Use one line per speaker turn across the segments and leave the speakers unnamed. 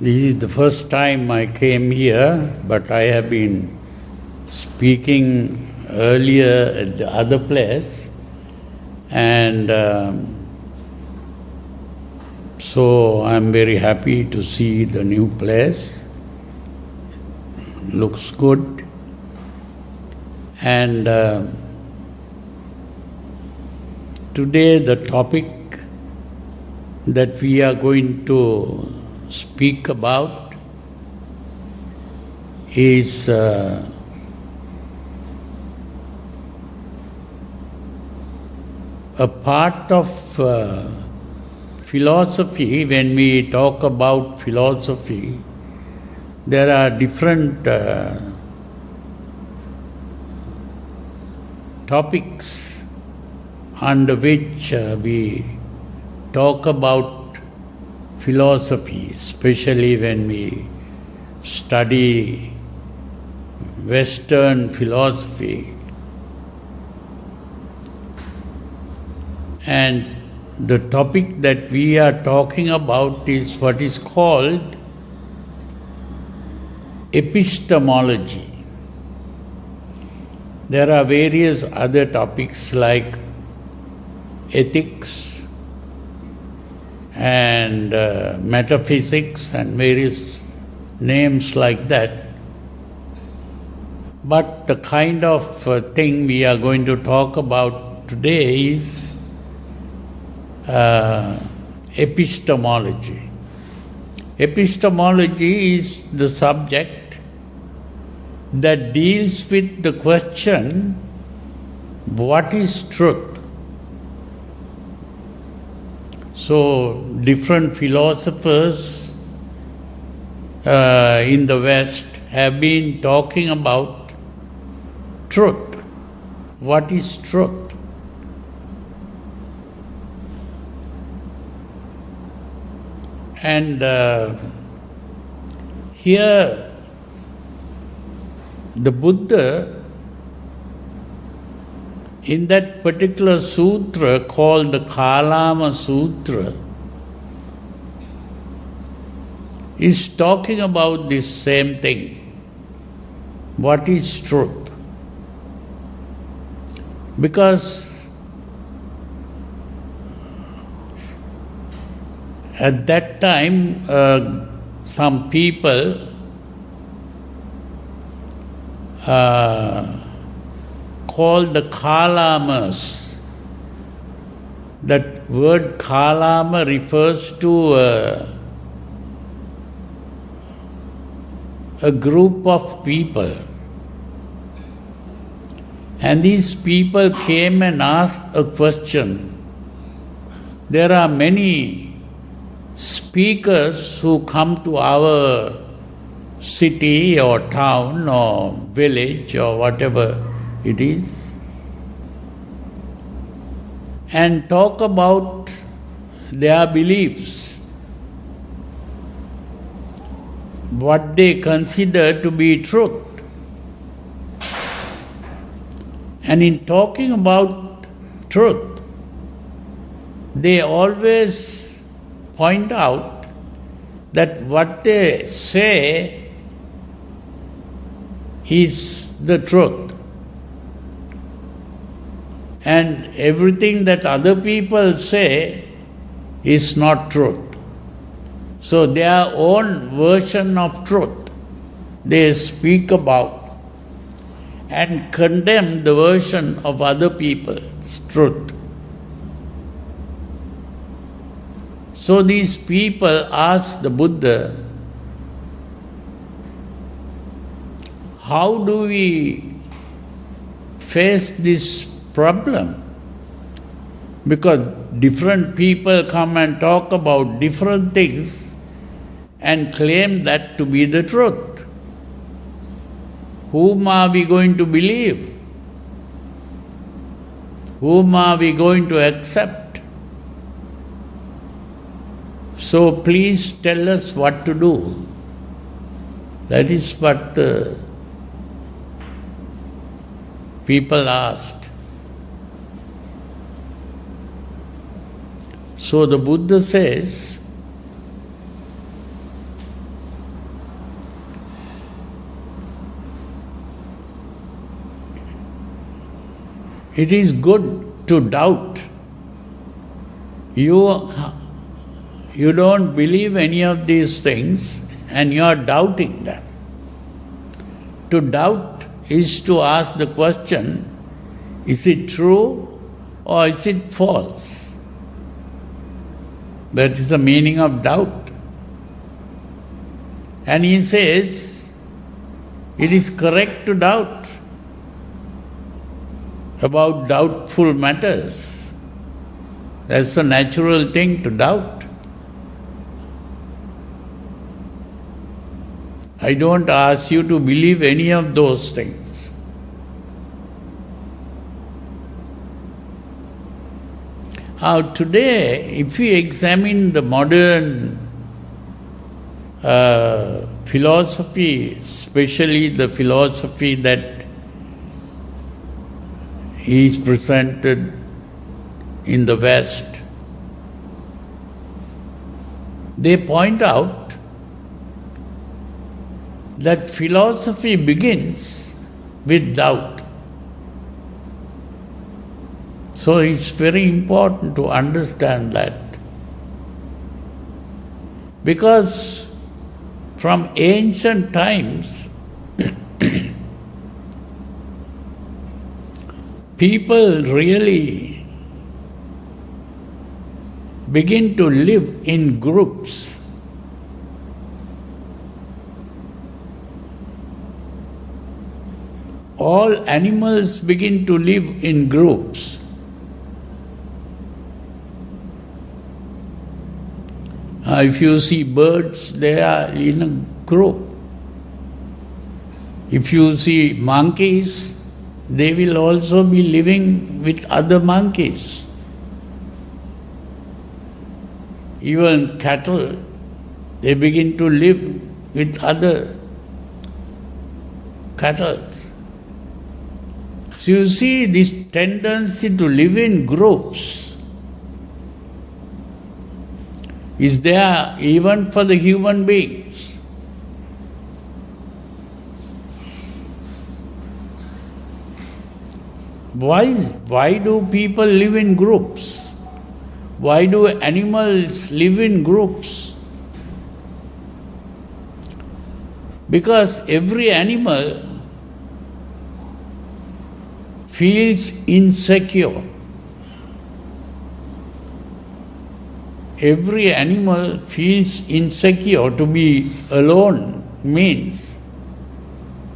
This is the first time I came here, but I have been speaking earlier at the other place, and so I'm very happy to see the new place. Looks good. And today the topic that we are going to speak about is a part of philosophy. When we talk about philosophy, there are different topics under which we talk about philosophy, especially when we study Western philosophy. And the topic that we are talking about is what is called epistemology. There are various other topics like ethics and metaphysics and various names like that. But the kind of thing we are going to talk about today is epistemology. Epistemology is the subject that deals with the question, what is truth? So, different philosophers in the West have been talking about truth. What is truth? And here, the Buddha, in that particular sutra called the Kalama Sutra, is talking about this same thing. What is truth? Because at that time, some people called the Kalamas. That word Kalama refers to a group of people. And these people came and asked a question. There are many speakers who come to our city or town or village or whatever it is, and talk about their beliefs, what they consider to be truth. And in talking about truth, they always point out that what they say is the truth. And everything that other people say is not truth. So their own version of truth they speak about and condemn the version of other people's truth. So these people ask the Buddha, how do we face this problem? Because different people come and talk about different things and claim that to be the truth. Whom are we going to believe? Whom are we going to accept? So please tell us what to do. That is what people asked. So the Buddha says, it is good to doubt. You don't believe any of these things and you are doubting them. To doubt is to ask the question, is it true or is it false? That is the meaning of doubt. And he says, it is correct to doubt about doubtful matters. That's a natural thing to doubt. I don't ask you to believe any of those things. Now today, if we examine the modern philosophy, especially the philosophy that is presented in the West, they point out that philosophy begins with doubt. So it's very important to understand that. Because from ancient times, people really begin to live in groups. All animals begin to live in groups. If you see birds, they are in a group. If you see monkeys, they will also be living with other monkeys. Even cattle, they begin to live with other cattle. So you see this tendency to live in groups is there even for the human beings. Why do people live in groups? Why do animals live in groups? Because every animal feels insecure. Every animal feels insecure. To be alone means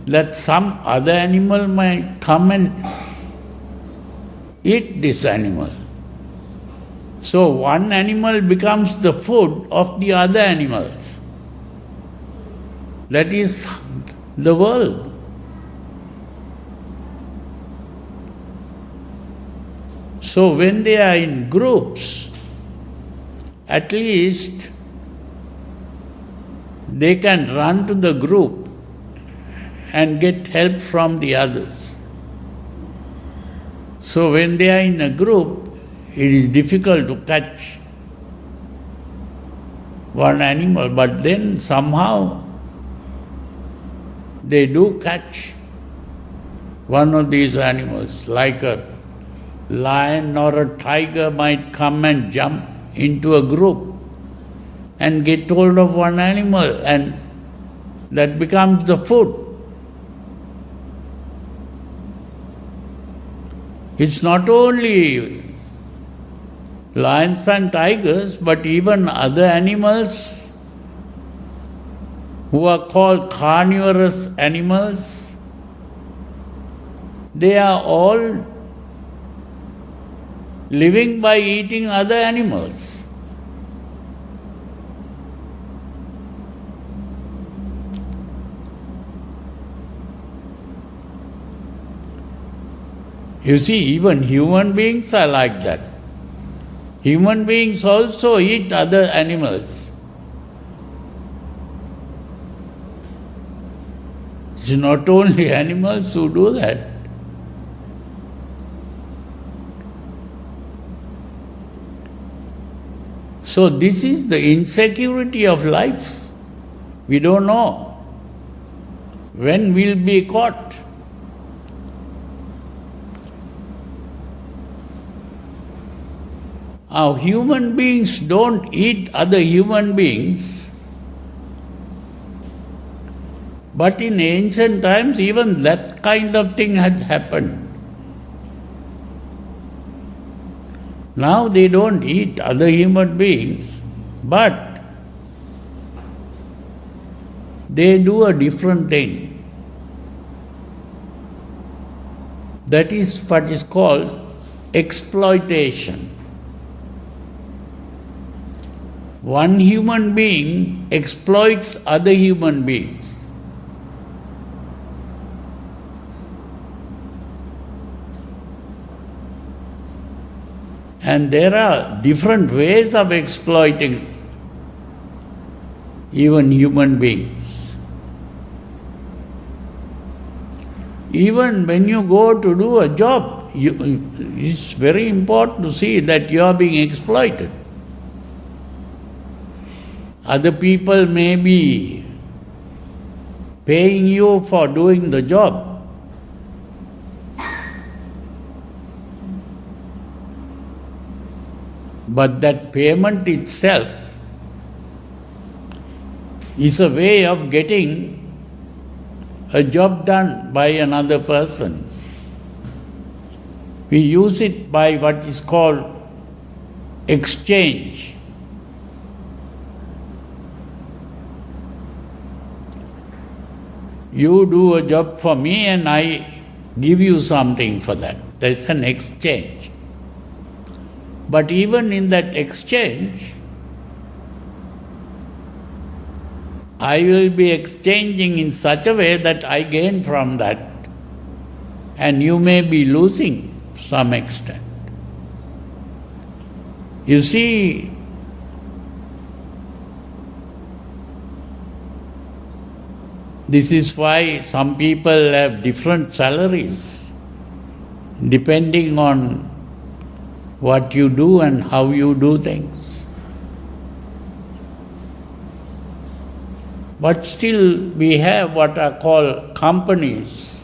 that some other animal might come and eat this animal. So one animal becomes the food of the other animals. That is the world. So when they are in groups, at least they can run to the group and get help from the others. So when they are in a group, it is difficult to catch one animal, but then somehow they do catch one of these animals, like a lion or a tiger might come and jump into a group and get hold of one animal, and that becomes the food. It's not only lions and tigers, but even other animals who are called carnivorous animals, they are all living by eating other animals. You see, even human beings are like that. Human beings also eat other animals. It's not only animals who do that. So this is the insecurity of life. We don't know when we'll be caught. Our human beings don't eat other human beings, but in ancient times even that kind of thing had happened. Now they don't eat other human beings, but they do a different thing. That is what is called exploitation. One human being exploits other human beings. And there are different ways of exploiting even human beings. Even when you go to do a job, it's very important to see that you are being exploited. Other people may be paying you for doing the job. But that payment itself is a way of getting a job done by another person. We use it by what is called exchange. You do a job for me and I give you something for that. That's an exchange. But even in that exchange, I will be exchanging in such a way that I gain from that, and you may be losing to some extent. You see, this is why some people have different salaries depending on what you do and how you do things. But still we have what are called companies.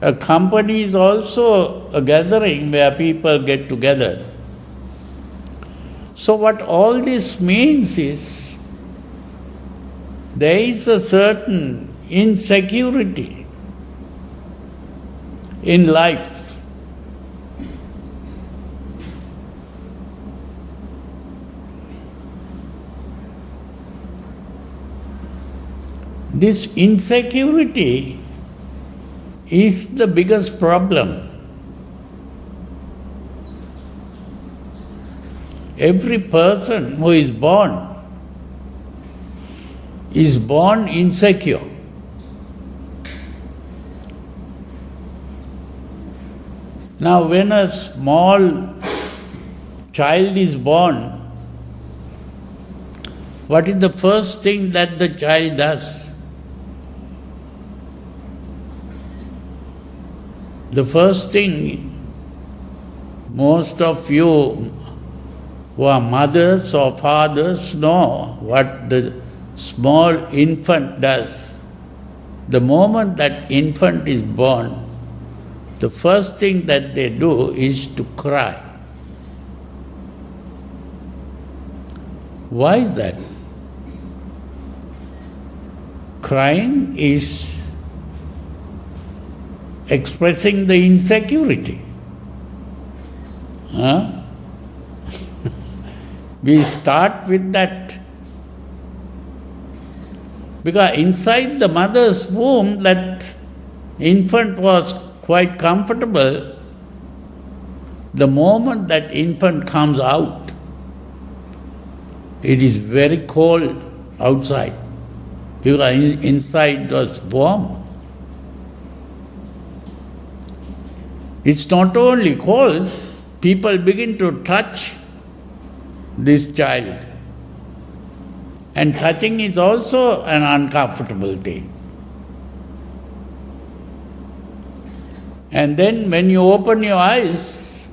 A company is also a gathering where people get together. So what all this means is, there is a certain insecurity in life. This insecurity is the biggest problem. Every person who is born insecure. Now, when a small child is born, what is the first thing that the child does? The first thing, most of you who are mothers or fathers know what the small infant does. The moment that infant is born, the first thing that they do is to cry. Why is that? Crying is expressing the insecurity. We start with that. Because inside the mother's womb, that infant was quite comfortable. The moment that infant comes out, it is very cold outside, because inside was warm. It's not only cold, people begin to touch this child. And touching is also an uncomfortable thing. And then when you open your eyes,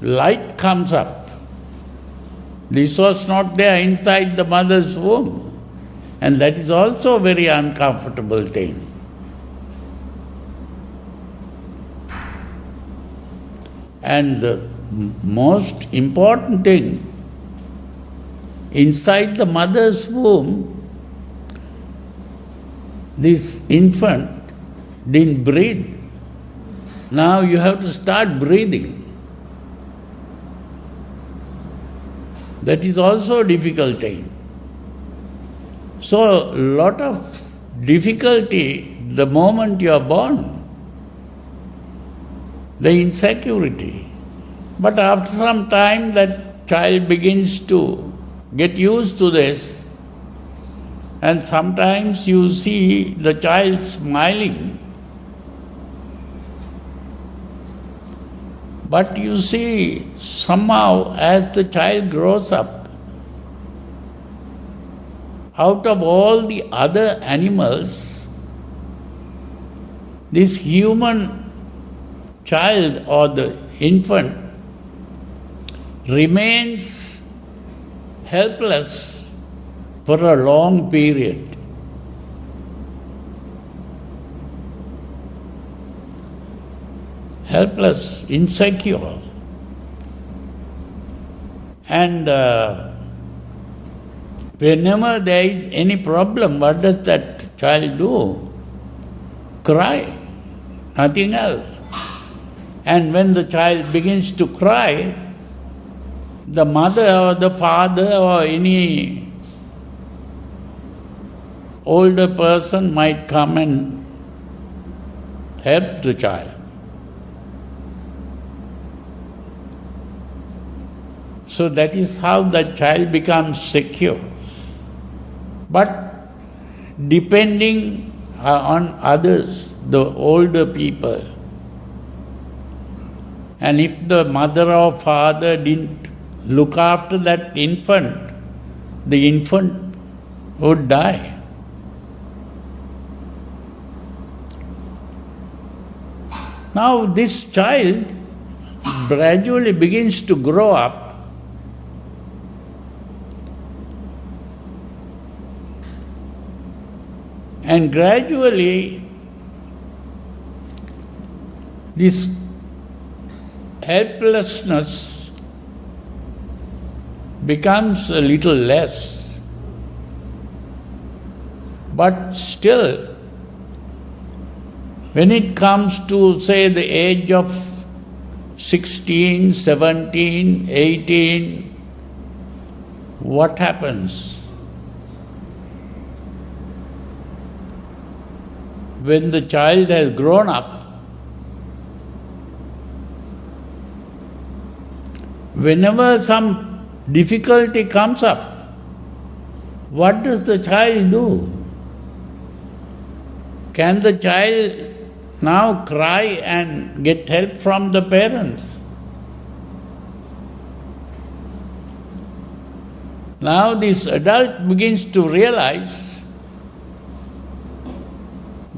light comes up. This was not there inside the mother's womb. And that is also a very uncomfortable thing. And most important thing, inside the mother's womb, this infant didn't breathe. Now you have to start breathing. That is also a difficult thing. So, lot of difficulty the moment you are born, the insecurity. But after some time, that child begins to get used to this, and sometimes you see the child smiling. But you see, somehow, as the child grows up, out of all the other animals, this human child or the infant remains helpless for a long period. Helpless, insecure. And whenever there is any problem, what does that child do? Cry, nothing else. And when the child begins to cry, the mother or the father or any older person might come and help the child. So that is how the child becomes secure. But depending on others, the older people, and if the mother or father didn't look after that infant, the infant would die. Now this child gradually begins to grow up, and gradually this helplessness becomes a little less. But still, when it comes to, say, the age of 16, 17, 18, what happens? When the child has grown up, whenever some difficulty comes up, what does the child do? Can the child now cry and get help from the parents? Now this adult begins to realize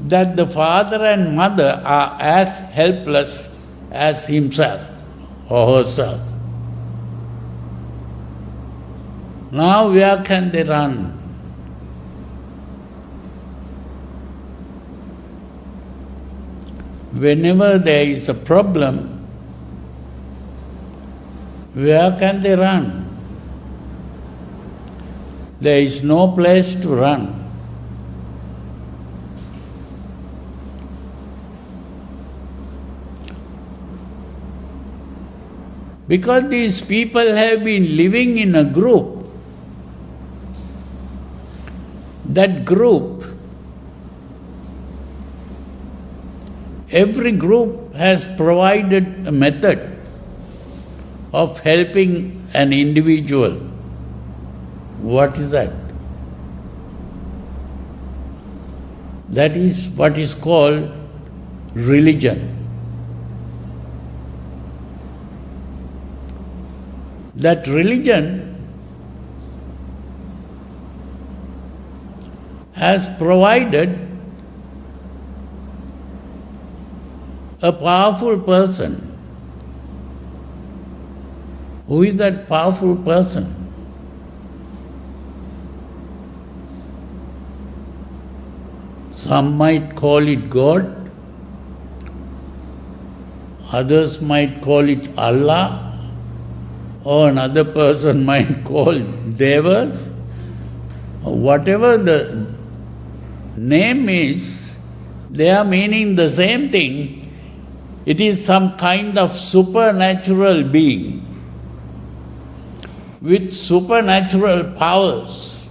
that the father and mother are as helpless as himself or herself. Now where can they run? Whenever there is a problem, where can they run? There is no place to run. Because these people have been living in a group, that group, every group has provided a method of helping an individual. What is that? That is what is called religion. That religion has provided a powerful person. Who is that powerful person? Some might call it God, others might call it Allah, or another person might call devas, or whatever the name is, they are meaning the same thing. It is some kind of supernatural being with supernatural powers.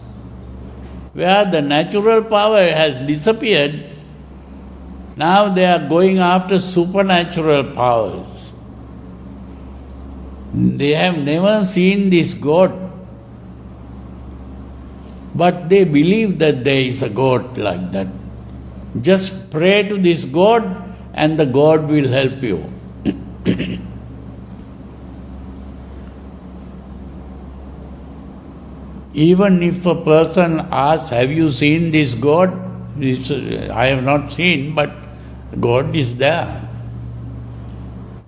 Where the natural power has disappeared, now they are going after supernatural powers. They have never seen this God, but they believe that there is a God like that. Just pray to this God and the God will help you. Even if a person asks, have you seen this God? I have not seen, but God is there.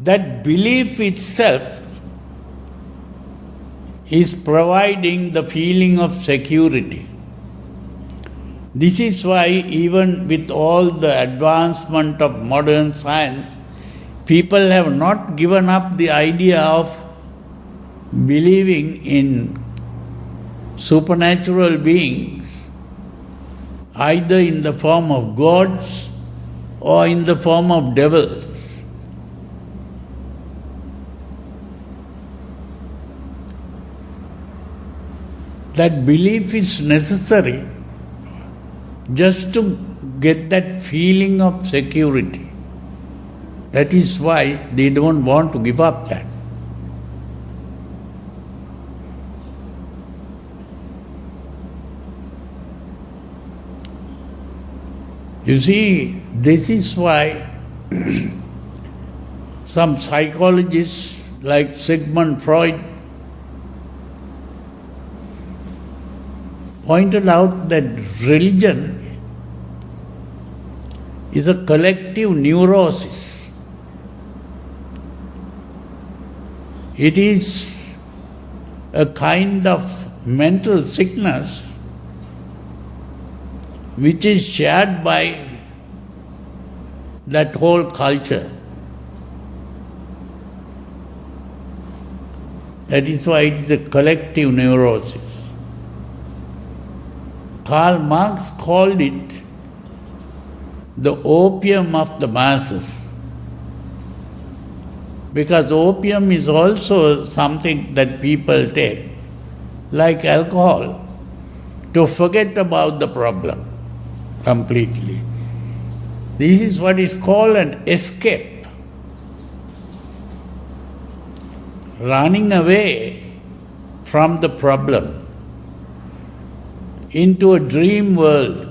That belief itself is providing the feeling of security. This is why even with all the advancement of modern science, people have not given up the idea of believing in supernatural beings, either in the form of gods or in the form of devils. That belief is necessary just to get that feeling of security. That is why they don't want to give up that. You see, this is why some psychologists like Sigmund Freud pointed out that religion is a collective neurosis. It is a kind of mental sickness which is shared by that whole culture. That is why it is a collective neurosis. Karl Marx called it the opium of the masses, because opium is also something that people take, like alcohol, to forget about the problem completely. This is what is called an escape. Running away from the problem into a dream world.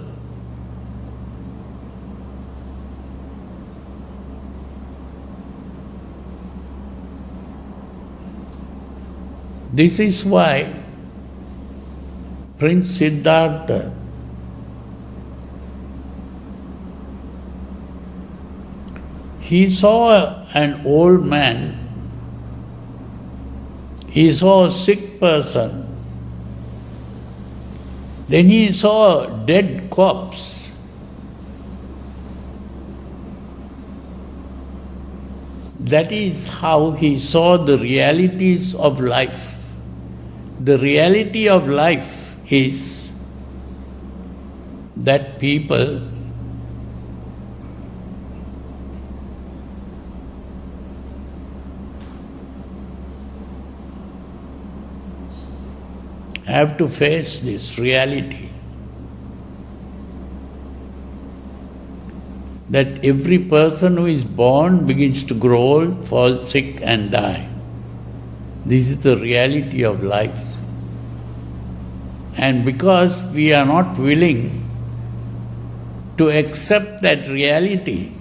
This is why Prince Siddhartha he saw an old man, he saw a sick person, then he saw a dead corpse. That is how he saw the realities of life. The reality of life is that people have to face this reality, that every person who is born begins to grow old, fall sick and die. This is the reality of life. And because we are not willing to accept that reality,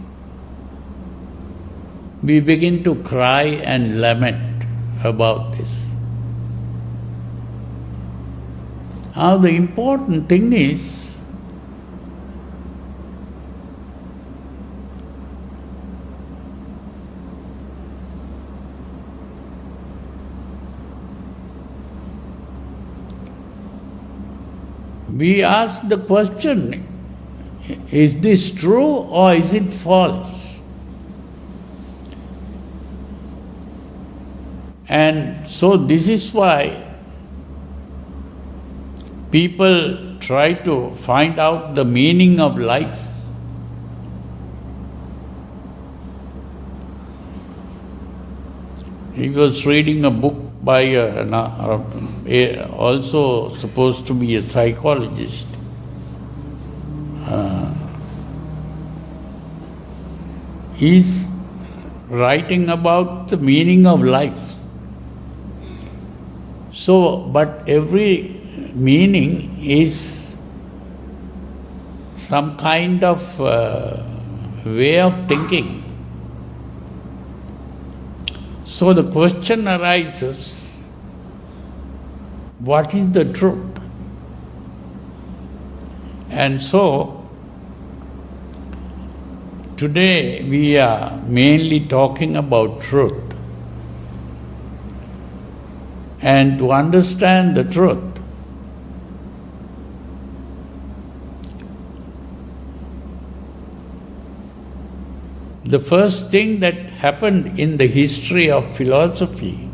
we begin to cry and lament about this. Now the important thing is, we ask the question, is this true or is it false? And so this is why people try to find out the meaning of life. He was reading a book by also supposed to be a psychologist. He's writing about the meaning of life. So, but every meaning is some kind of way of thinking. So the question arises, what is the truth? And so, today we are mainly talking about truth. And to understand the truth, the first thing that happened in the history of philosophy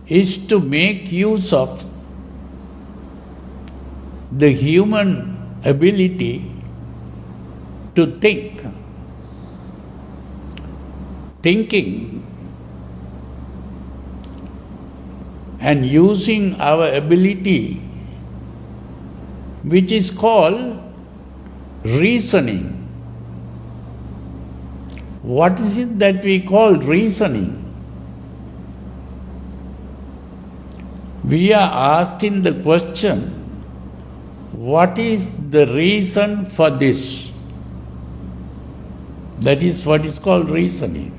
is to make use of the human ability to think. Thinking and using our ability, which is called reasoning. What is it that we call reasoning? We are asking the question, what is the reason for this? That is what is called reasoning.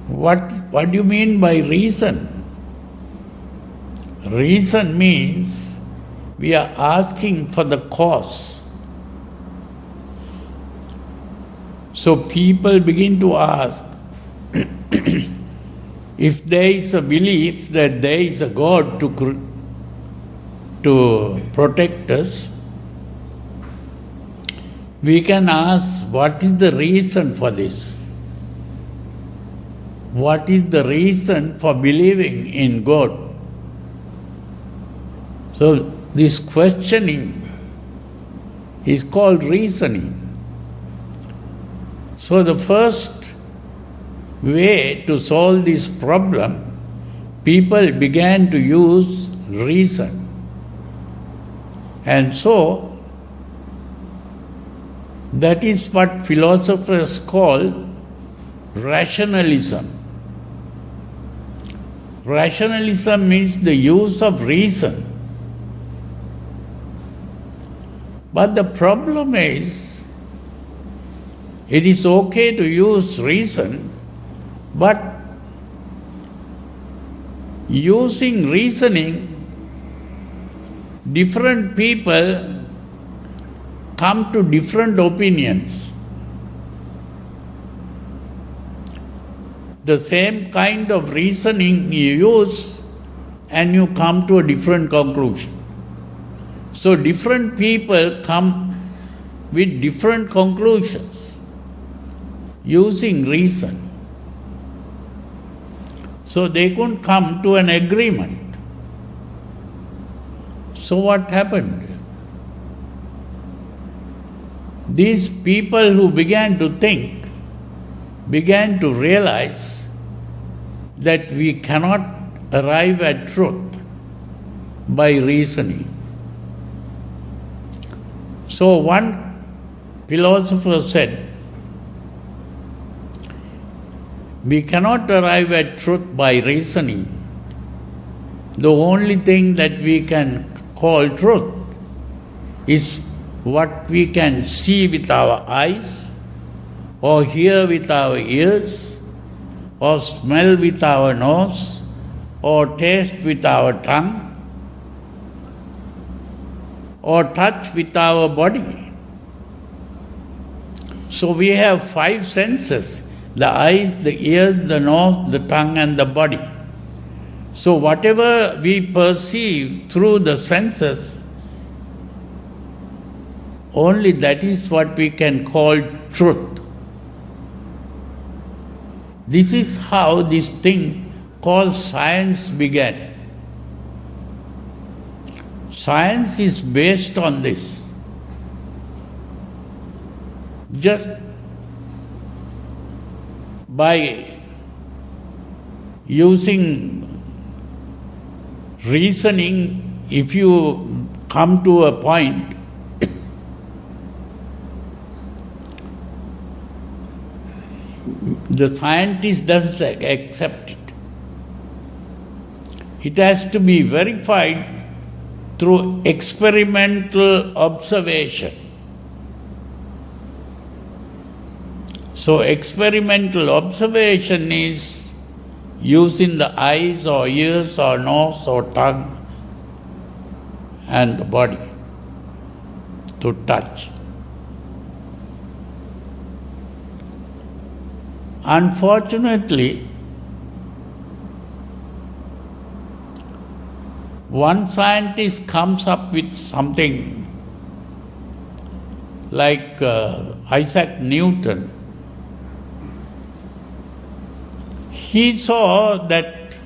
What do you mean by reason? Reason means we are asking for the cause. So people begin to ask, if there is a belief that there is a God to protect us, we can ask, what is the reason for this? What is the reason for believing in God? So this questioning is called reasoning. So the first way to solve this problem, people began to use reason. And so that is what philosophers call rationalism. Rationalism means the use of reason. But the problem is, it is okay to use reason, but using reasoning, different people come to different opinions. The same kind of reasoning you use and you come to a different conclusion. So different people come with different conclusions using reason. So they couldn't come to an agreement. So what happened? These people who began to think began to realize that we cannot arrive at truth by reasoning. So one philosopher said, we cannot arrive at truth by reasoning. The only thing that we can call truth is what we can see with our eyes, or hear with our ears, or smell with our nose, or taste with our tongue, or touch with our body. So we have 5 senses: the eyes, the ears, the nose, the tongue, and the body. So whatever we perceive through the senses, only that is what we can call truth. This is how this thing called science began. Science is based on this. Just by using reasoning, if you come to a point, the scientist doesn't accept it. It has to be verified through experimental observation. So experimental observation is using the eyes or ears or nose or tongue and the body to touch. Unfortunately, one scientist comes up with something like Isaac Newton. He saw that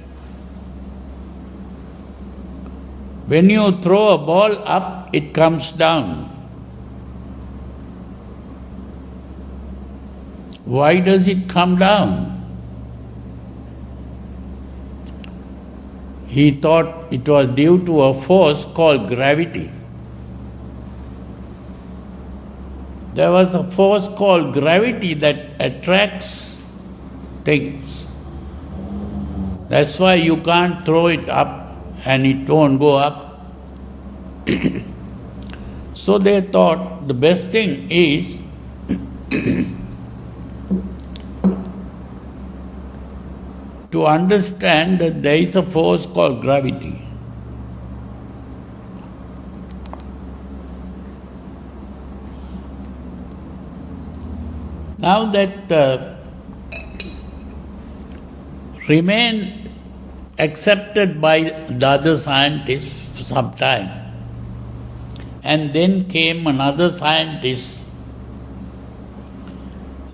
when you throw a ball up, it comes down. Why does it come down? He thought it was due to a force called gravity. There was a force called gravity that attracts things. That's why you can't throw it up and it won't go up. So they thought the best thing is to understand that there is a force called gravity. Now that remained accepted by the other scientists for some time, and then came another scientist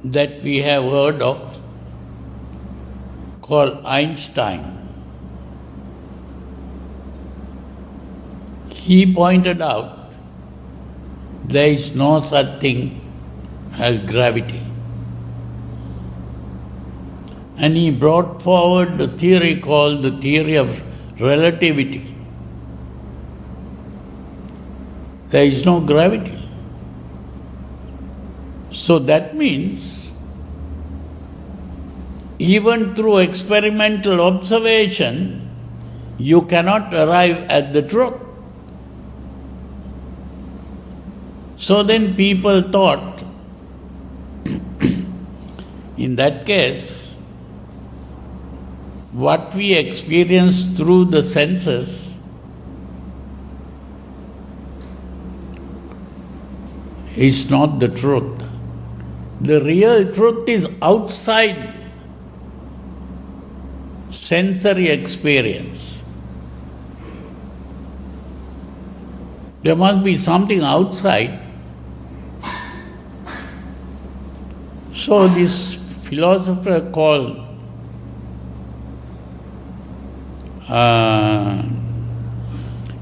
that we have heard of, called Einstein. He pointed out there is no such thing as gravity. And he brought forward the theory called the theory of relativity. There is no gravity. So that means even through experimental observation, you cannot arrive at the truth. So then people thought, in that case, what we experience through the senses is not the truth. The real truth is outside sensory experience. There must be something outside. So this philosopher called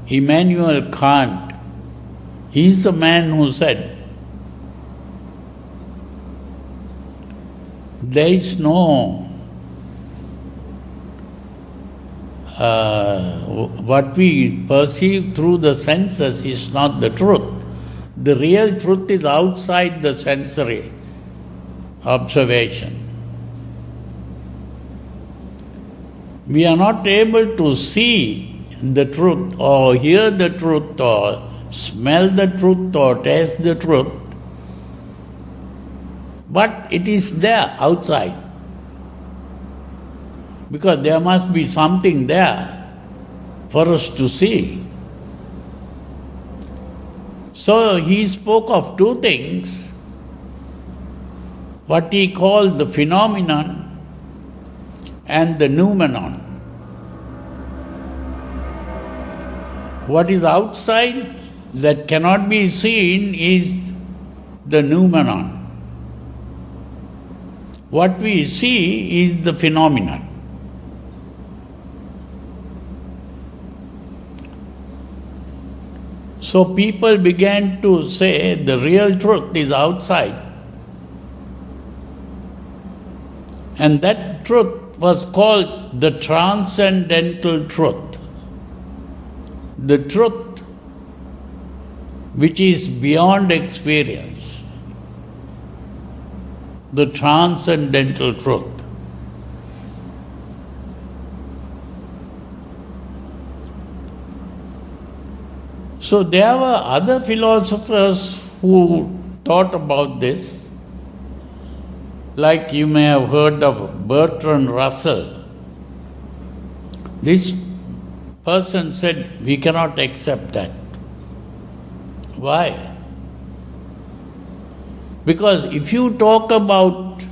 Immanuel Kant, he's the man who said, there is no what we perceive through the senses is not the truth. The real truth is outside the sensory observation. We are not able to see the truth or hear the truth or smell the truth or taste the truth, but it is there outside. Because there must be something there for us to see. So he spoke of two things, what he called the phenomenon and the noumenon. What is outside that cannot be seen is the noumenon. what we see is the phenomenon. So people began to say the real truth is outside. And that truth was called the transcendental truth. The truth which is beyond experience. The transcendental truth. So there were other philosophers who thought about this, like you may have heard of Bertrand Russell. This person said, we cannot accept that. Why? Because if you talk about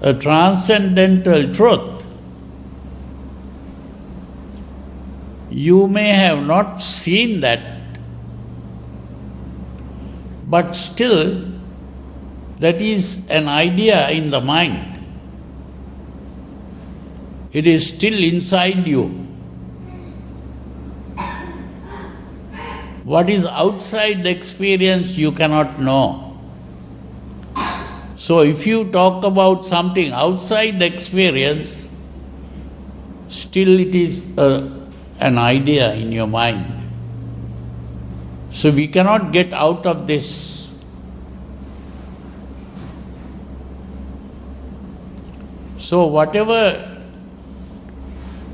a transcendental truth, you may have not seen that, but still that is an idea in the mind. It is still inside you. What is outside the experience you cannot know. So if you talk about something outside the experience, still it is an idea in your mind. So we cannot get out of this. So whatever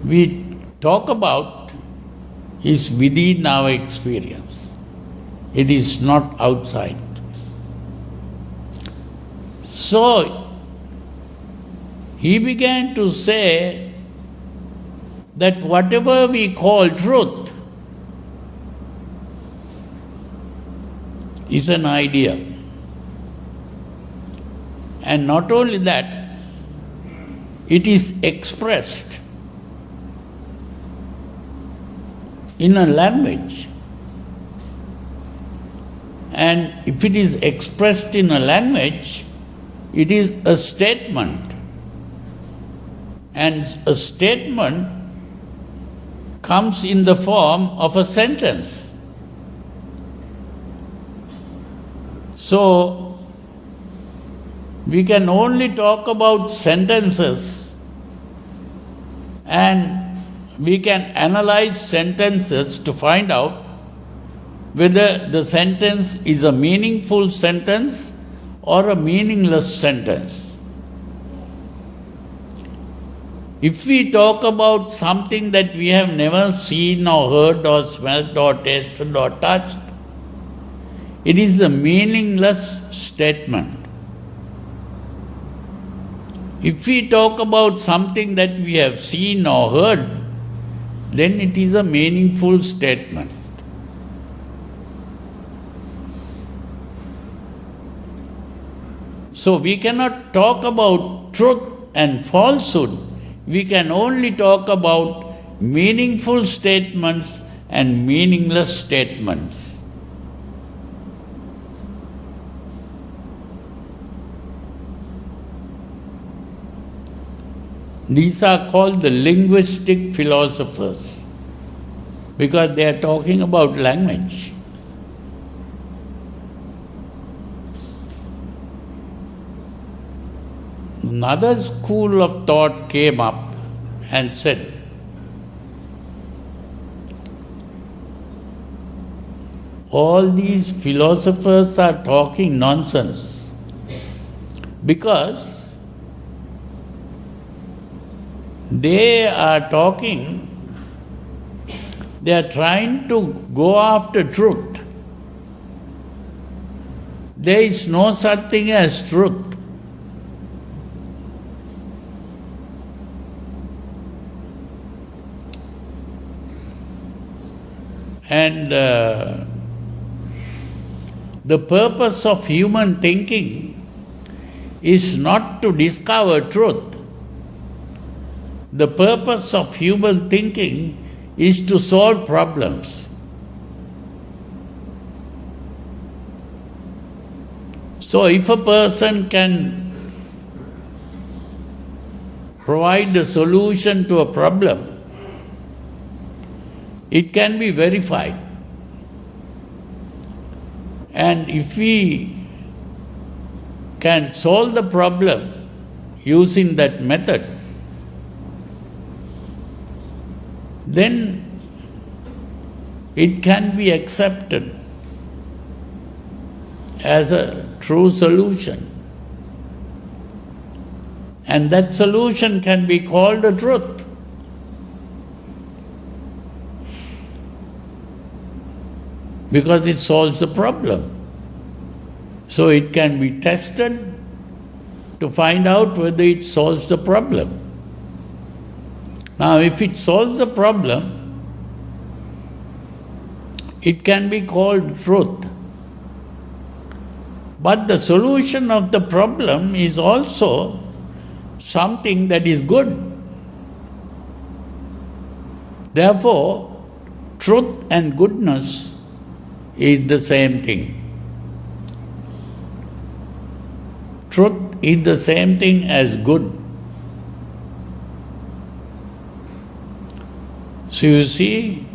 we talk about is within our experience. It is not outside. So he began to say that whatever we call truth is an idea. And not only that, it is expressed in a language. And if it is expressed in a language, it is a statement. And a statement comes in the form of a sentence. So, we can only talk about sentences, and we can analyze sentences to find out whether the sentence is a meaningful sentence or a meaningless sentence. If we talk about something that we have never seen or heard or smelt or tasted or touched, it is a meaningless statement. If we talk about something that we have seen or heard, then it is a meaningful statement. So we cannot talk about truth and falsehood. We can only talk about meaningful statements and meaningless statements. These are called the linguistic philosophers because they are talking about language. Another school of thought came up and said, all these philosophers are talking nonsense because they are trying to go after truth. There is no such thing as truth. And the purpose of human thinking is not to discover truth. The purpose of human thinking is to solve problems. So if a person can provide a solution to a problem, it can be verified. And if we can solve the problem using that method, then it can be accepted as a true solution. And that solution can be called a truth. Because it solves the problem. So it can be tested to find out whether it solves the problem. Now, if it solves the problem, it can be called truth. But the solution of the problem is also something that is good. Therefore, truth and goodness is the same thing. Truth is the same thing as good. So you see,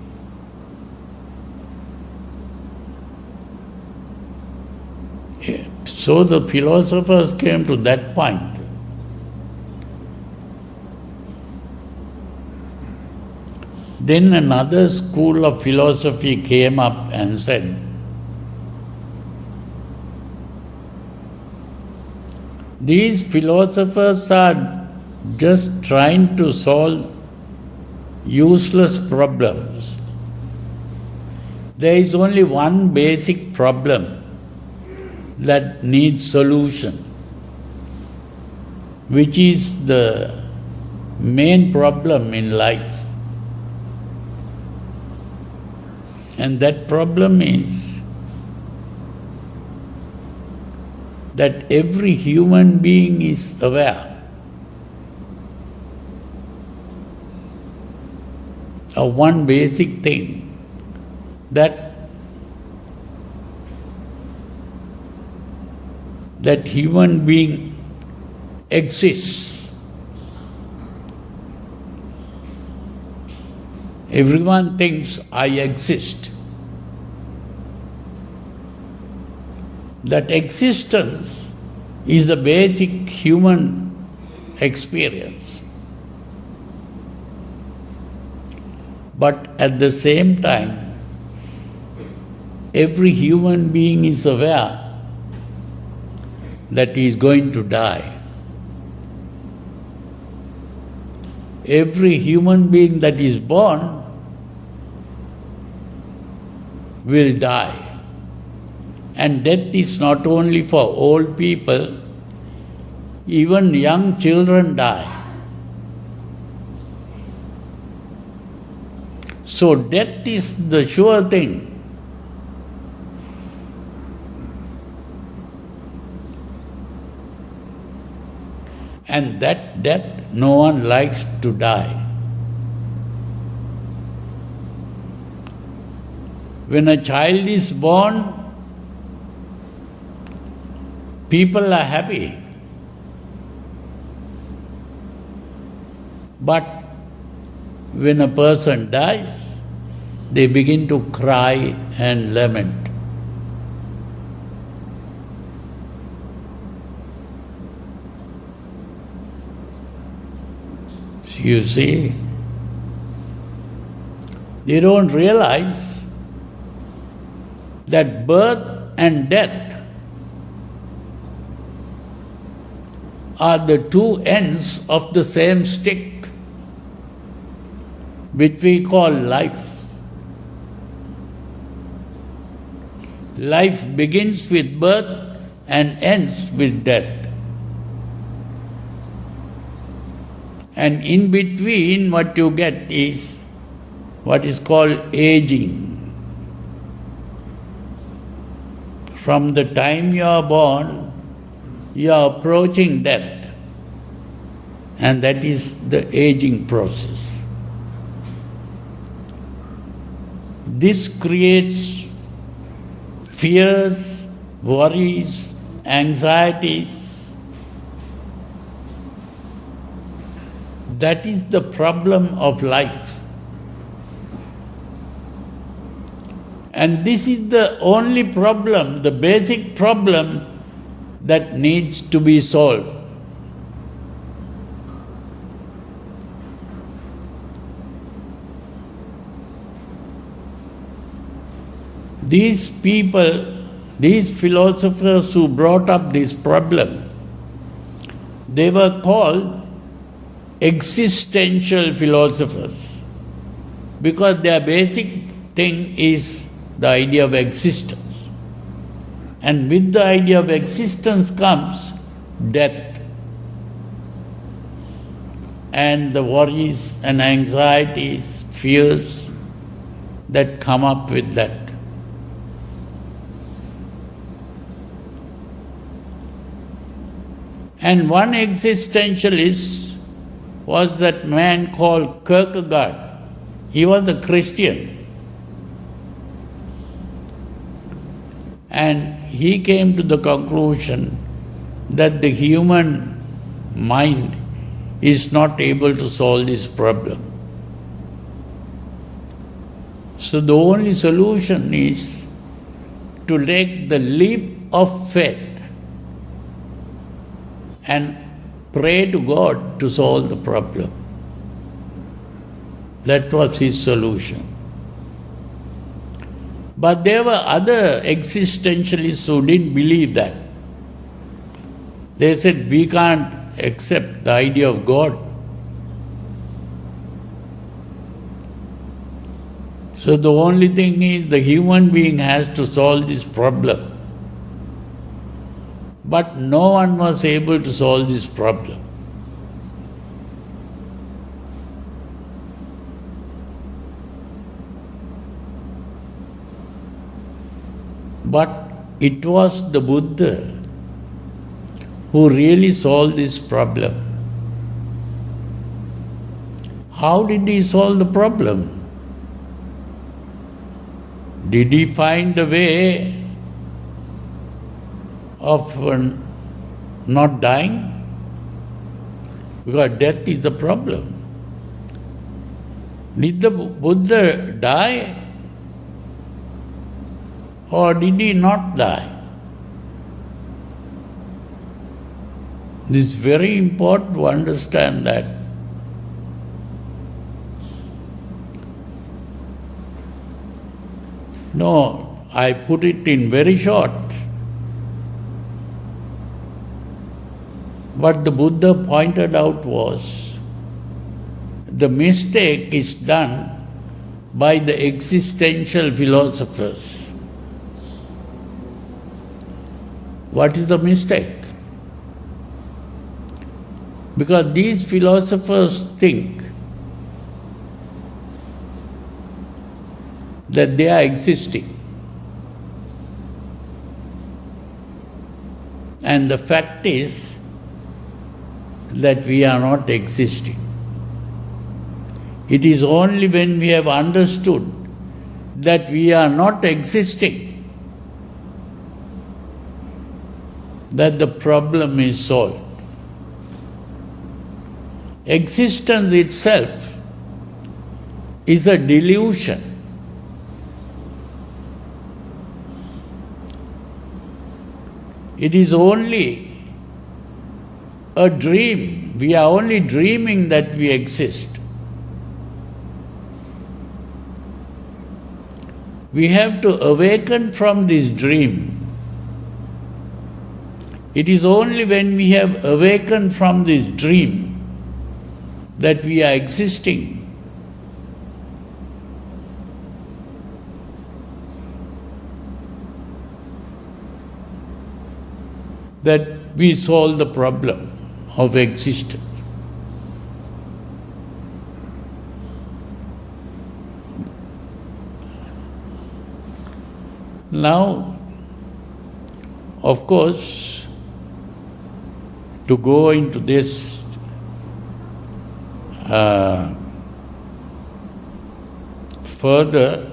so the philosophers came to that point. Then another school of philosophy came up and said, these philosophers are just trying to solve useless problems. There is only one basic problem that needs solution, which is the main problem in life. And that problem is that every human being is aware of one basic thing, that human being exists. Everyone thinks, I exist. That existence is the basic human experience. But at the same time, every human being is aware that he is going to die. Every human being that is born will die. And death is not only for old people, even young children die. So death is the sure thing. And that death, no one likes to die. When a child is born, people are happy. But when a person dies, they begin to cry and lament. You see, they don't realize that birth and death are the two ends of the same stick, which we call life. Life begins with birth and ends with death. And in between, what you get is what is called aging. From the time you are born, you are approaching death. And that is the aging process. This creates fears, worries, anxieties. That is the problem of life. And this is the only problem, the basic problem that needs to be solved. These people, these philosophers who brought up this problem, they were called existential philosophers because their basic thing is the idea of existence. And with the idea of existence comes death and the worries and anxieties, fears that come up with that. And one existentialist was that man called Kierkegaard. He was a Christian. And he came to the conclusion that the human mind is not able to solve this problem. So the only solution is to take the leap of faith and pray to God to solve the problem. That was his solution. But there were other existentialists who didn't believe that. They said, we can't accept the idea of God. So the only thing is the human being has to solve this problem. But no one was able to solve this problem. But it was the Buddha who really solved this problem. How did he solve the problem? Did he find a way of not dying? Because death is the problem. Did the Buddha die? Or did he not die? It is very important to understand that. No, I put it in very short. What the Buddha pointed out was the mistake is done by the existential philosophers. What is the mistake? Because these philosophers think that they are existing. And the fact is that we are not existing. It is only when we have understood that we are not existing that the problem is solved. Existence itself is a delusion. It is only a dream. We are only dreaming that we exist. We have to awaken from this dream. It is only when we have awakened from this dream that we are existing. That we solve the problem of existence. Now, of course, to go into this further,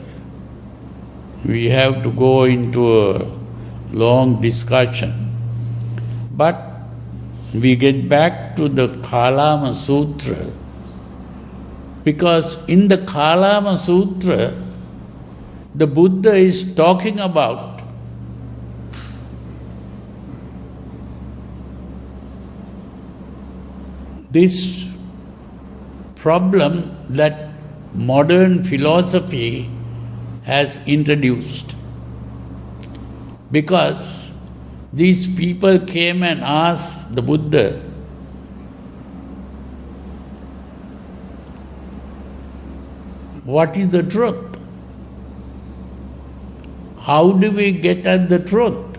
we have to go into a long discussion. But we get back to the Kalama Sutra Because in the Kalama Sutra, the Buddha is talking about this problem that modern philosophy has introduced. Because these people came and asked the Buddha, what is the truth? How do we get at the truth?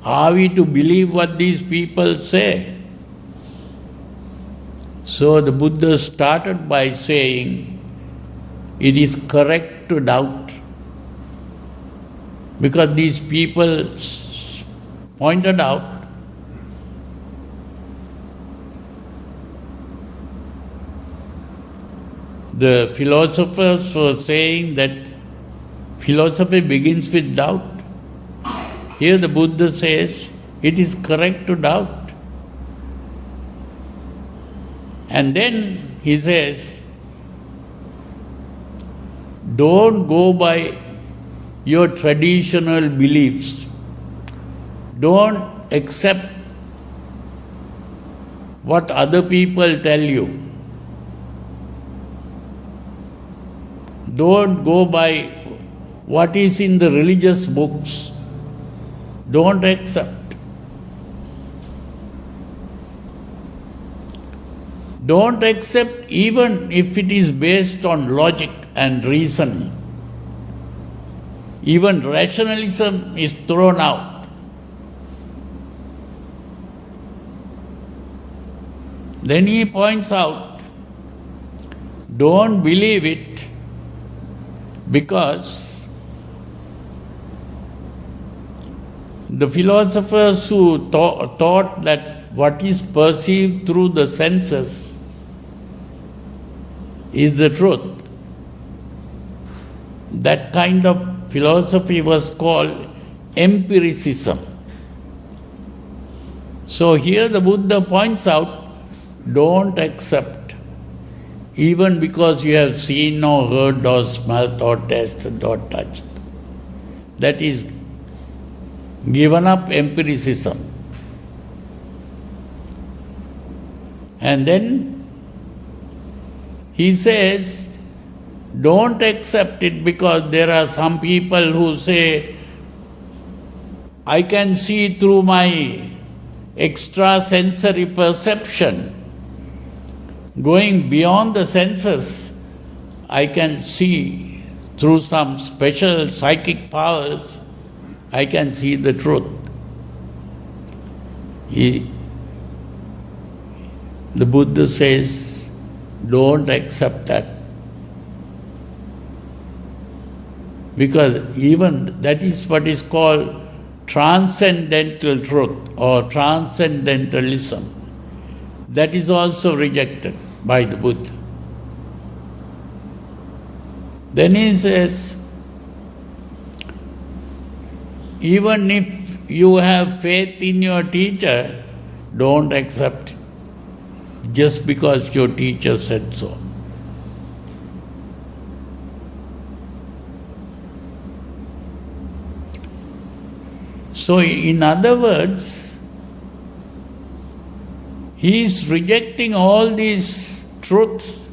Are we to believe what these people say? So the Buddha started by saying, it is correct to doubt. Because these people pointed out the philosophers were saying that philosophy begins with doubt. Here the Buddha says, it is correct to doubt. And then he says, don't go by your traditional beliefs. Don't accept what other people tell you. Don't go by what is in the religious books. Don't accept. Don't accept even if it is based on logic and reasoning. Even rationalism is thrown out. Then he points out, don't believe it because the philosophers who thought that what is perceived through the senses is the truth, that kind of philosophy was called empiricism. So here the Buddha points out, don't accept, even because you have seen or heard or smelt or tasted or touched. That is given up empiricism. And then he says, don't accept it because there are some people who say, I can see through my extrasensory perception. Going beyond the senses, I can see through some special psychic powers, I can see the truth. The Buddha says, don't accept that. Because even that is what is called transcendental truth or transcendentalism. That is also rejected by the Buddha. Then he says, even if you have faith in your teacher, don't accept it just because your teacher said so. So in other words, he is rejecting all these truths,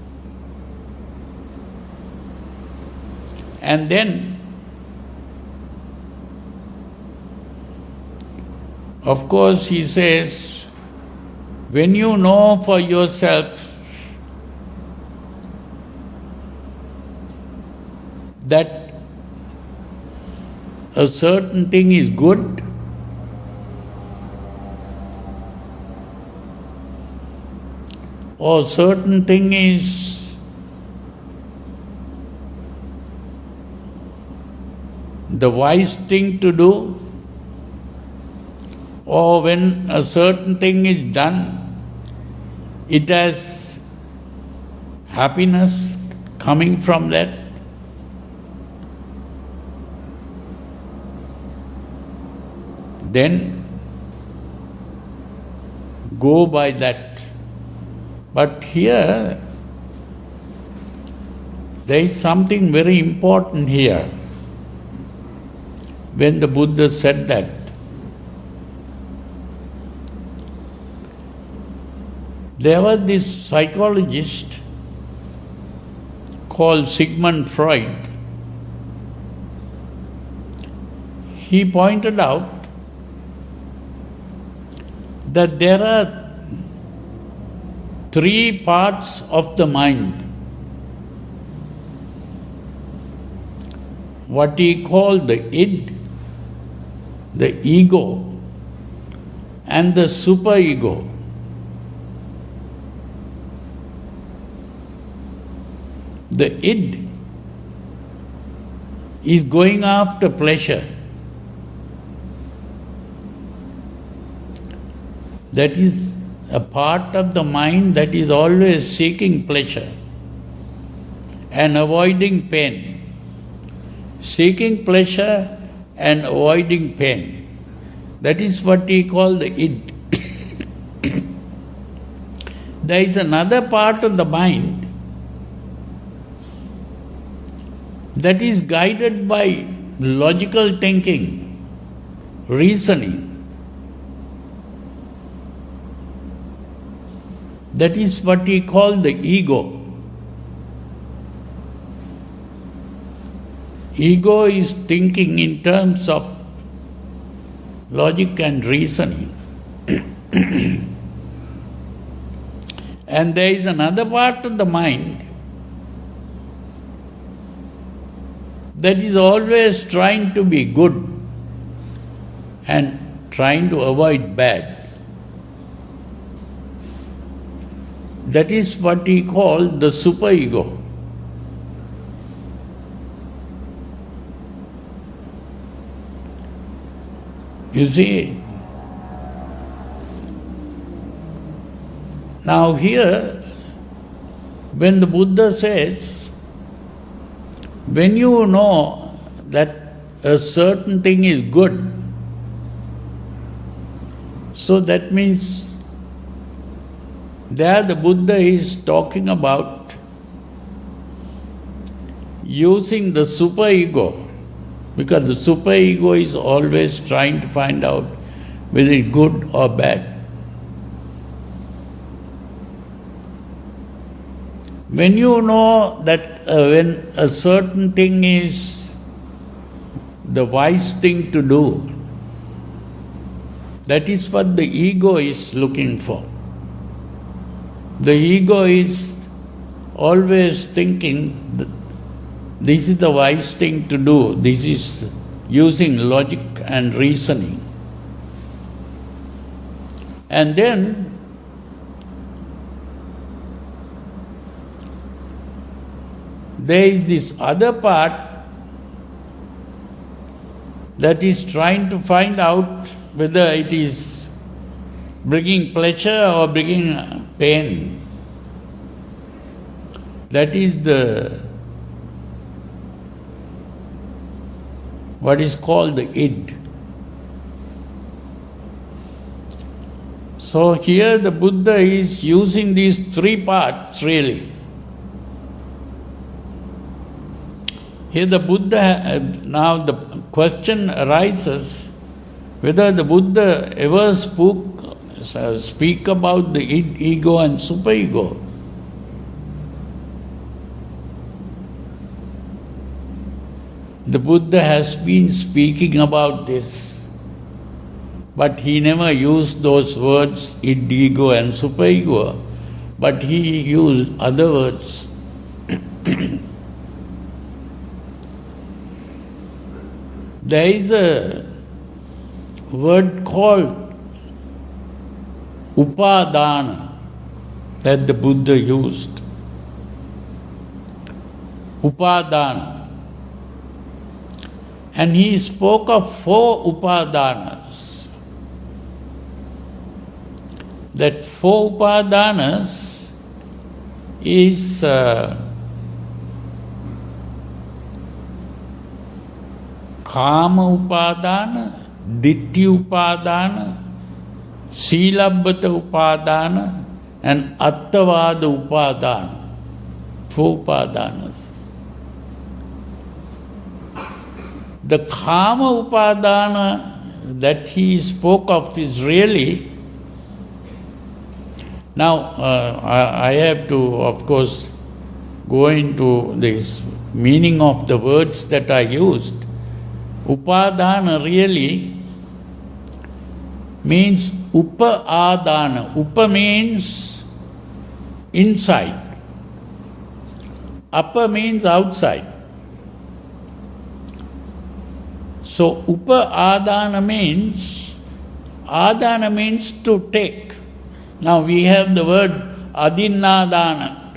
and then, of course, he says, when you know for yourself that a certain thing is good, or certain thing is the wise thing to do, or when a certain thing is done, it has happiness coming from that. Then go by that. But here There is something very important here. When the Buddha said that, there was this psychologist called Sigmund Freud. He pointed out that there are three parts of the mind. What he called the id, the ego, and the superego. The id is going after pleasure. That is a part of the mind that is always seeking pleasure and avoiding pain. Seeking pleasure and avoiding pain. That is what he called the id. There is another part of the mind that is guided by logical thinking, reasoning. That is what he called the ego. Ego is thinking in terms of logic and reasoning. And there is another part of the mind that is always trying to be good and trying to avoid bad. That is what he called the superego. You see, now here, when the Buddha says, when you know that a certain thing is good, so that means there the Buddha is talking about using the superego, because the superego is always trying to find out whether it's good or bad. When you know that when a certain thing is the wise thing to do, that is what the ego is looking for. The ego is always thinking that this is the wise thing to do. This is using logic and reasoning. And then there is this other part that is trying to find out whether it is bringing pleasure or bringing pain. That is what is called the id. So here the Buddha is using these three parts really. Here the Buddha, now the question arises whether the Buddha ever speak about the id, ego and superego. The Buddha has been speaking about this, but he never used those words, id, ego and superego, but he used other words. There is a word called upadana that the Buddha used. Upadana. And he spoke of 4 upadanas. That 4 upadanas is Kama upadana, Ditti upadana, Silabbata upadana, and Attavada upadana. 4 upadanas. the Kama Upadana that he spoke of is really. Now, I have to, of course, go into this meaning of the words that I used. Upadana really means Upa-adana. Upa means inside. Apa means outside. So Upa-adana means to take. Now we have the word Adinadana.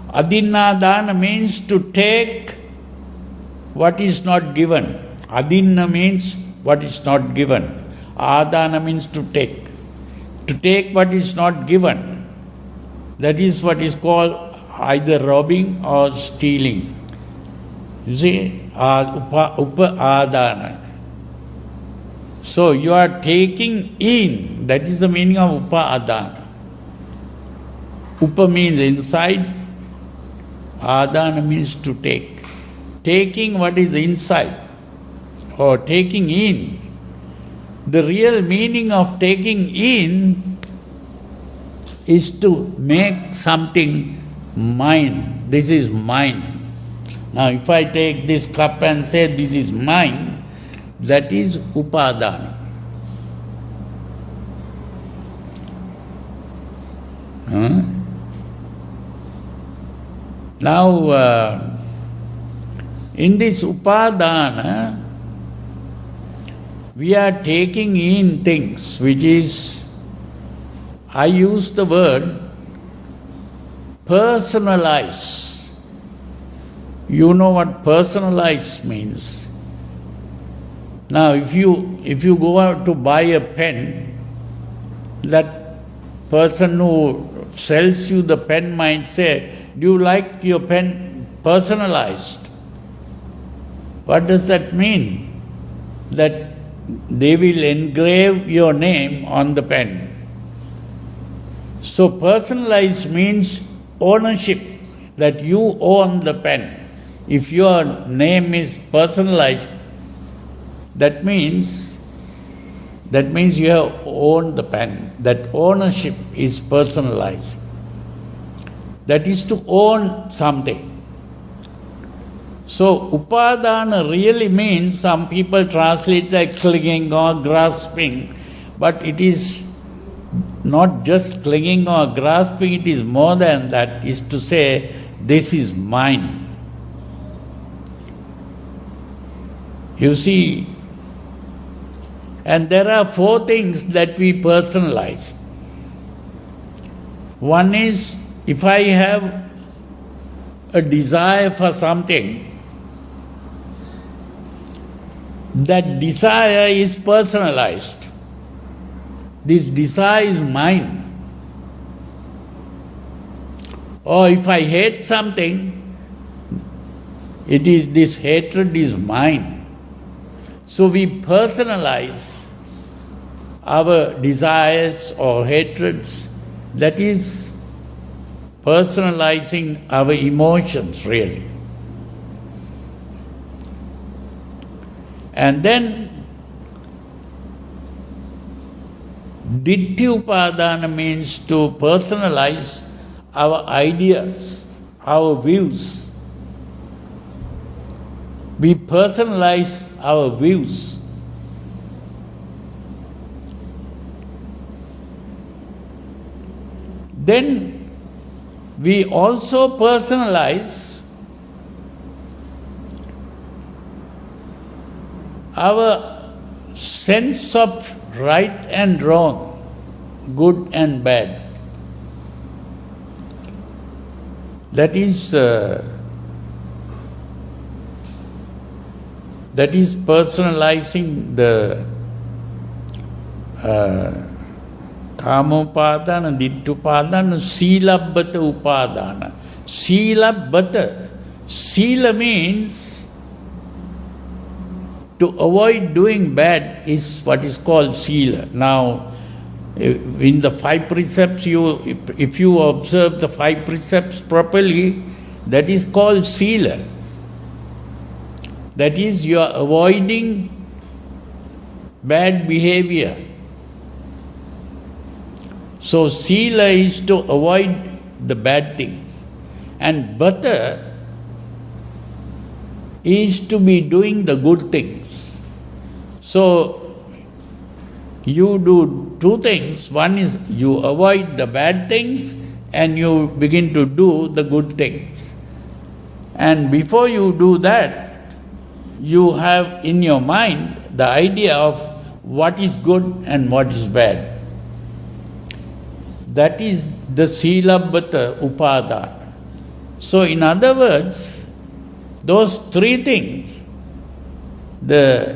Adinadana means to take what is not given. Adinna means what is not given. Adana means to take. To take what is not given. That is what is called either robbing or stealing. You see, Upa-adana. So you are taking in, that is the meaning of Upa-adana. Upa means inside, adana means to take. Taking what is inside or taking in. The real meaning of taking in is to make something mine. This is mine. Now if I take this cup and say this is mine, that is Upadana. Now, in this Upadana, we are taking in things which is, I use the word personalize. You know what personalize means. Now, if you go out to buy a pen, that person who sells you the pen might say, "Do you like your pen personalized?" What does that mean? That they will engrave your name on the pen. So personalized means ownership, that you own the pen. If your name is personalized, that means you have owned the pen. That ownership is personalized. That is to own something. So Upadana really means, some people translate like clinging or grasping, but it is not just clinging or grasping, it is more than that, is to say, this is mine. You see, and there are 4 things that we personalize. One is, if I have a desire for something, that desire is personalized. This desire is mine. Or if I hate something, this hatred is mine. So we personalize our desires or hatreds. That is personalizing our emotions, really. And then Ditti Upadana means to personalize our ideas, our views. We personalize our views. Then we also personalize our sense of right and wrong, good and bad. That is personalizing the Kamopadana, Dittupadana, Silabbata Upadana. Silabbata. Sila means to avoid doing bad is what is called sila. Now, in the 5 precepts, if you observe the 5 precepts properly, that is called sila. That is, you are avoiding bad behavior. So sila is to avoid the bad things. And bata is to be doing the good things. So you do two things. One is you avoid the bad things and you begin to do the good things. And before you do that, you have in your mind the idea of what is good and what is bad. That is the Silabbata Upadana. So in other words, those three things, the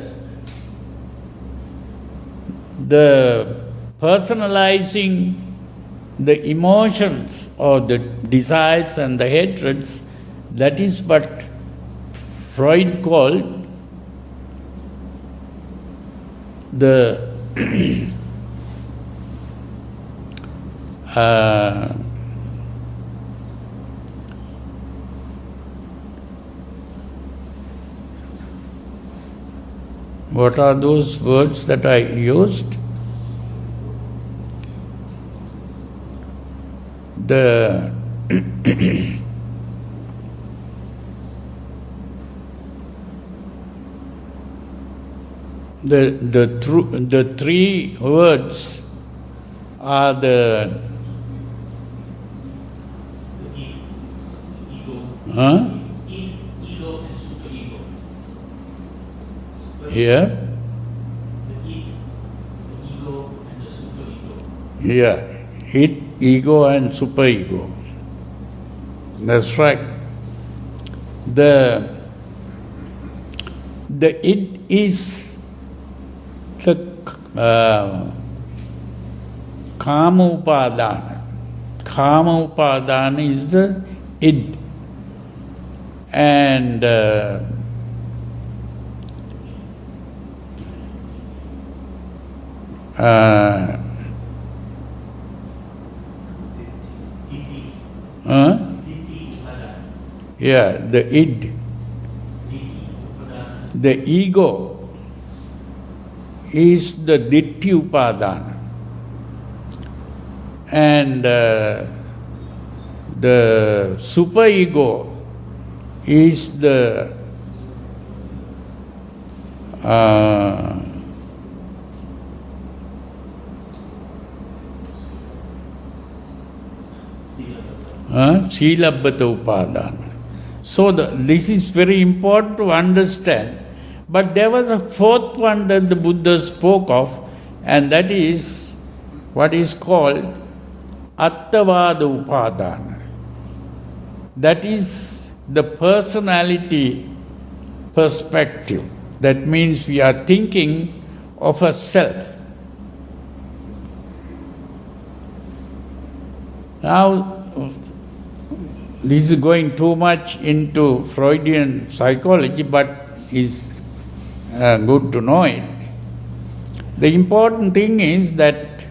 personalizing the emotions or the desires and the hatreds, that is what Freud called the what are those words that I used? The the three words are the ego and superego. Here? The ego and the superego. Yeah, ego and superego. That's right. The id is the Kama Upadana. Kama Upadana is the id. And yeah, the id. The ego is the Ditti Upadana. And the superego is the Silabbata Upadana. So this is very important to understand. But there was a fourth one that the Buddha spoke of, and that is what is called Attavada Upadana. That is the personality perspective. That means we are thinking of a self. Now, this is going too much into Freudian psychology, but is good to know it. The important thing is that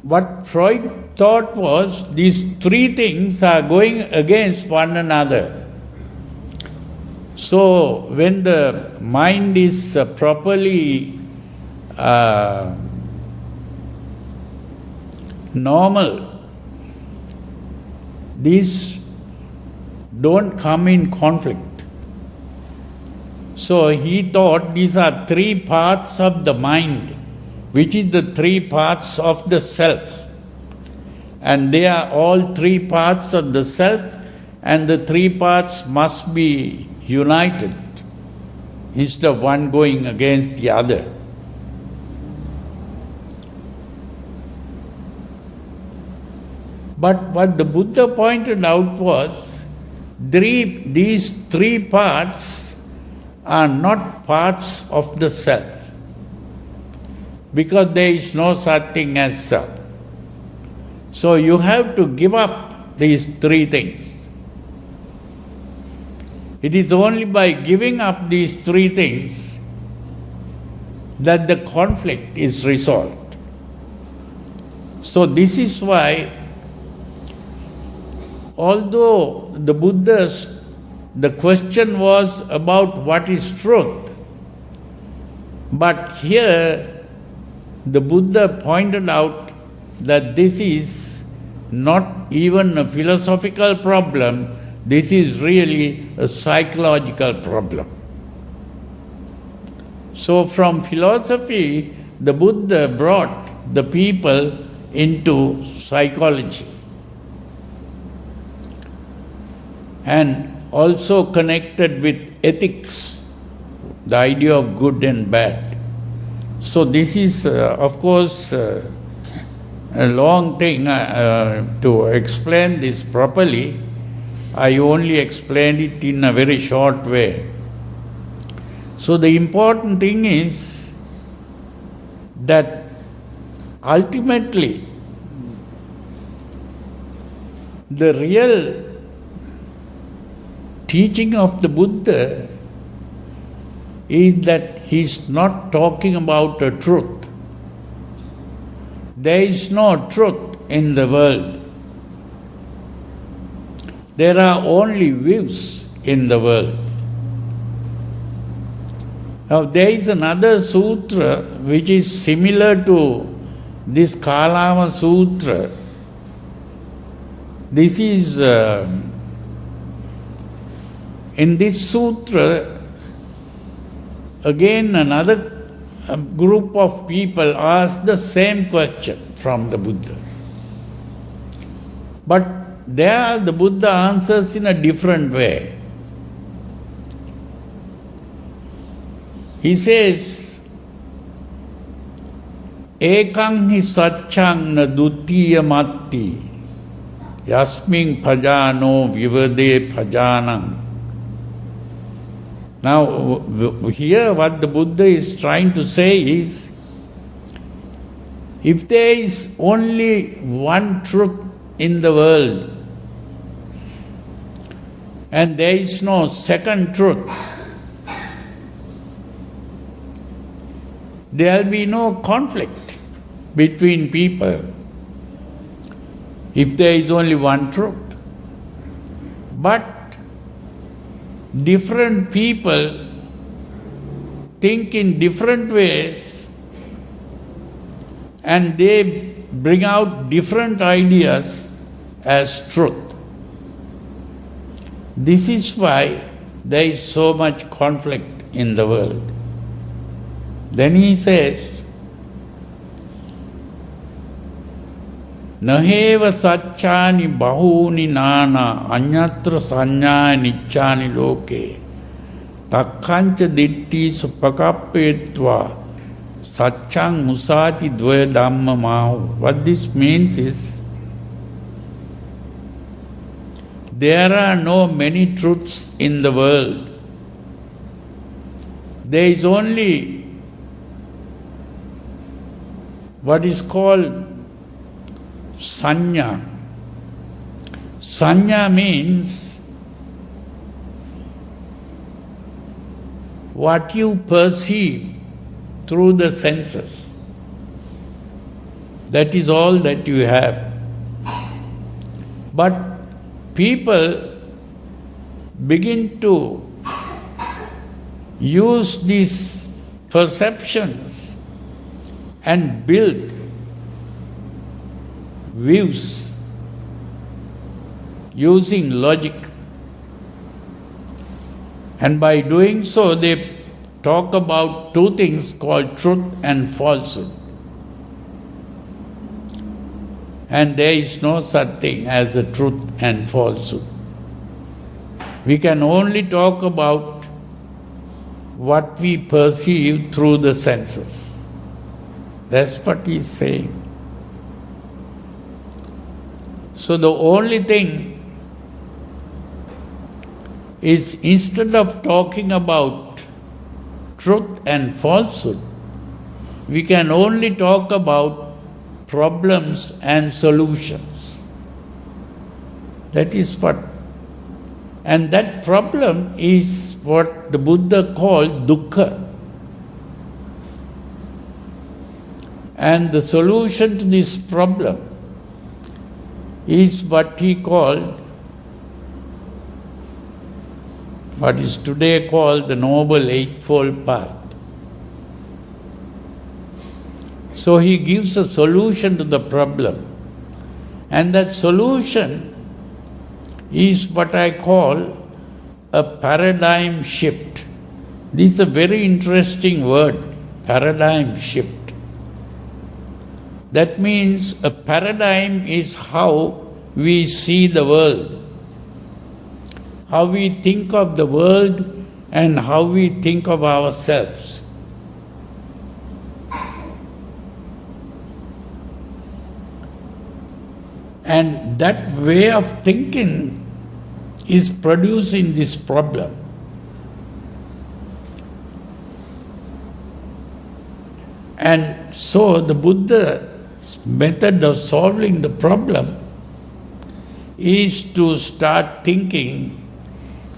what Freud thought was these three things are going against one another. So when the mind is properly normal, these don't come in conflict. So he thought these are three parts of the mind, which is the three parts of the self. And they are all three parts of the self, and the three parts must be united instead of one going against the other. But what the Buddha pointed out was, these three parts are not parts of the self, because there is no such thing as self. So you have to give up these three things. It is only by giving up these three things that the conflict is resolved. So this is why although the question was about what is truth, but here the Buddha pointed out that this is not even a philosophical problem, this is really a psychological problem. So from philosophy, the Buddha brought the people into psychology and also connected with ethics, the idea of good and bad. So this is, of course, a long thing to explain this properly. I only explained it in a very short way. So the important thing is that ultimately the real teaching of the Buddha is that he is not talking about a truth. There is no truth in the world. There are only views in the world. Now there is another sutra which is similar to this Kalama sutra. This is, in this sutra, again another group of people asked the same question from the Buddha. But there the Buddha answers in a different way. He says, Ekang hi satchang na dutiya matti yasming phajano vivade phajanam. Now, here what the Buddha is trying to say is, if there is only one truth in the world and there is no second truth, there will be no conflict between people if there is only one truth. But different people think in different ways and they bring out different ideas as truth. This is why there is so much conflict in the world. Then he says, Naheva satchani bahuni nana anyatra sanyani nichani loke takkancha ditti supakappetva satchang musati dvaya dhamma mahu. What this means is, there are no many truths in the world. There is only what is called sanya. Sanya means what you perceive through the senses. That is all that you have. But people begin to use these perceptions and build views using logic. And by doing so, they talk about two things called truth and falsehood. And there is no such thing as a truth and falsehood. We can only talk about what we perceive through the senses. That's what he's saying. So the only thing is, instead of talking about truth and falsehood, we can only talk about problems and solutions. That is what, and that problem is what the Buddha called dukkha. And the solution to this problem is what he called what is today called the Noble Eightfold Path. So he gives a solution to the problem. And that solution is what I call a paradigm shift. This is a very interesting word, paradigm shift. That means a paradigm is how we see the world, how we think of the world and how we think of ourselves. And that way of thinking is producing this problem. And so the Buddha's method of solving the problem is to start thinking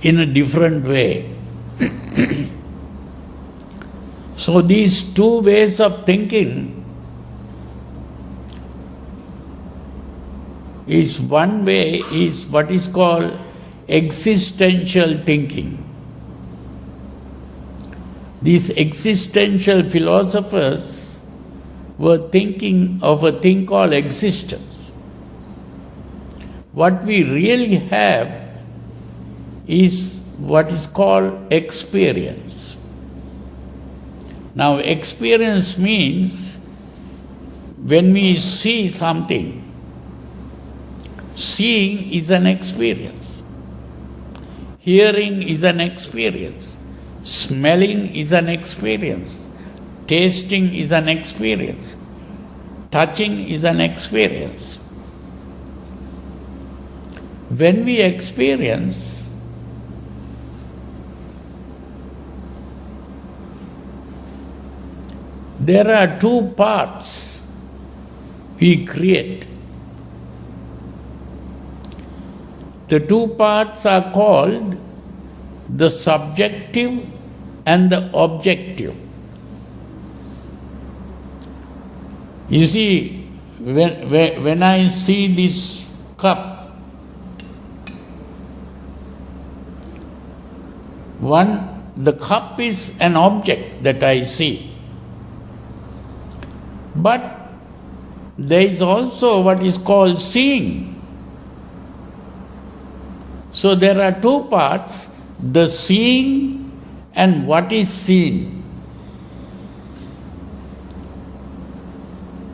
in a different way. So these two ways of thinking is one way is what is called existential thinking. These existential philosophers were thinking of a thing called existence. What we really have is what is called experience. Now, experience means when we see something, seeing is an experience. Hearing is an experience. Smelling is an experience. Tasting is an experience. Touching is an experience. When we experience, there are two parts we create. The two parts are called the subjective and the objective. You see, when I see this cup, the cup is an object that I see. But there is also what is called seeing. So there are two parts, the seeing and what is seen.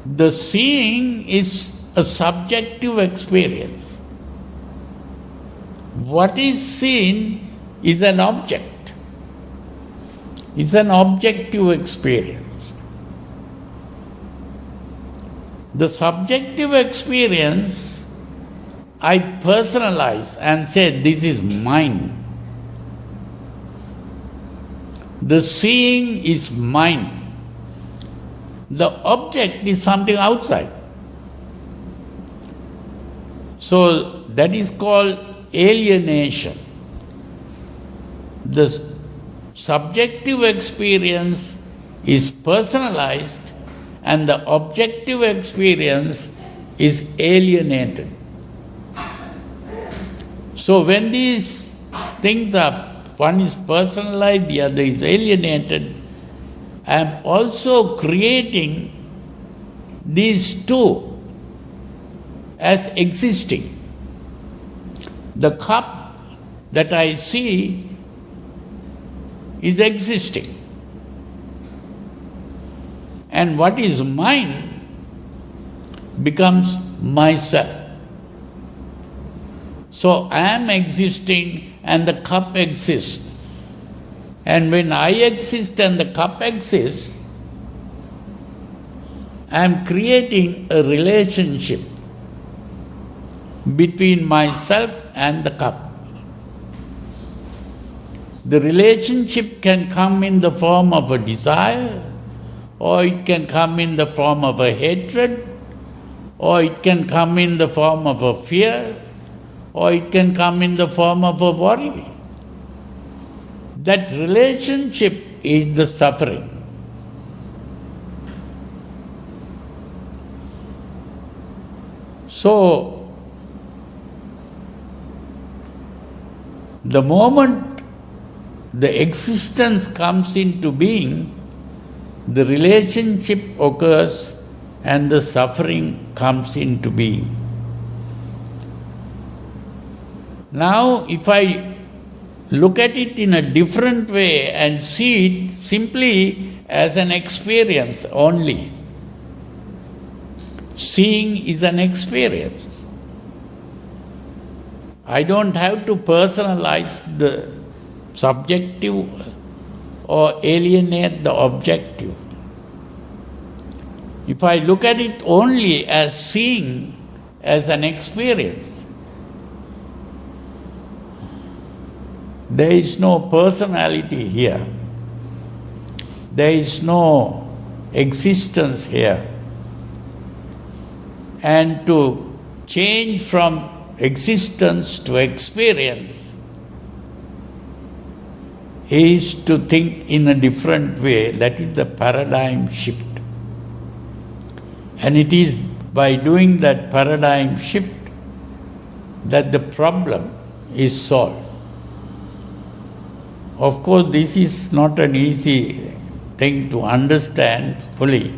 The seeing is a subjective experience. What is seen is an object. It's an objective experience. The subjective experience, I personalize and say, this is mine. The seeing is mine. The object is something outside. So that is called alienation. The subjective experience is personalized and the objective experience is alienated. So when these things are, one is personalized, the other is alienated, I am also creating these two as existing. The cup that I see is existing. And what is mine becomes myself. So I am existing and the cup exists. And when I exist and the cup exists, I am creating a relationship between myself and the cup. The relationship can come in the form of a desire, or it can come in the form of a hatred, or it can come in the form of a fear, or it can come in the form of a worry. That relationship is the suffering. So, the moment the existence comes into being, the relationship occurs and the suffering comes into being. Now, if I look at it in a different way and see it simply as an experience only, seeing is an experience. I don't have to personalize the subjective or alienate the objective. If I look at it only as seeing as an experience, there is no personality here. There is no existence here. And to change from existence to experience is to think in a different way. That is the paradigm shift. And it is by doing that paradigm shift that the problem is solved. Of course, this is not an easy thing to understand fully.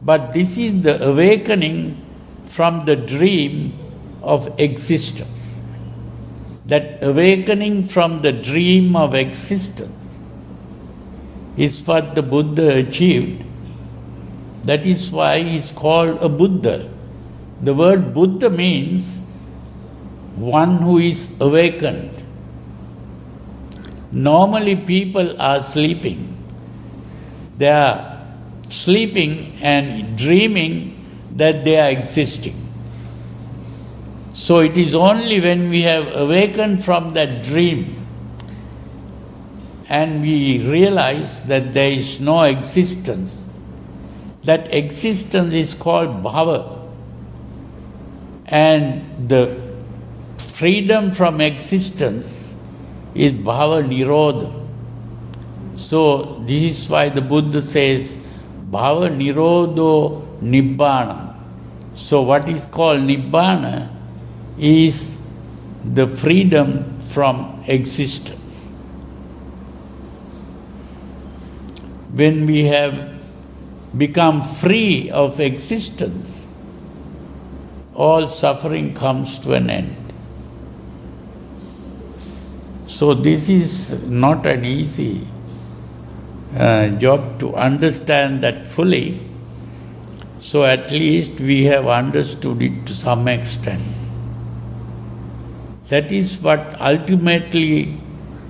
But this is the awakening from the dream of existence. That awakening from the dream of existence is what the Buddha achieved. That is why he is called a Buddha. The word Buddha means one who is awakened. Normally people are sleeping. They are sleeping and dreaming that they are existing. So it is only when we have awakened from that dream and we realize that there is no existence, that existence is called bhava, and the freedom from existence is bhava nirodha. So this is why the Buddha says bhava nirodho nibbana. So what is called nibbana is the freedom from existence. When we have become free of existence, all suffering comes to an end. So this is not an easy job to understand that fully. So at least we have understood it to some extent. That is what ultimately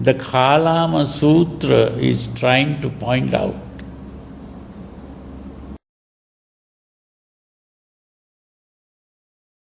the Kalama Sutra is trying to point out.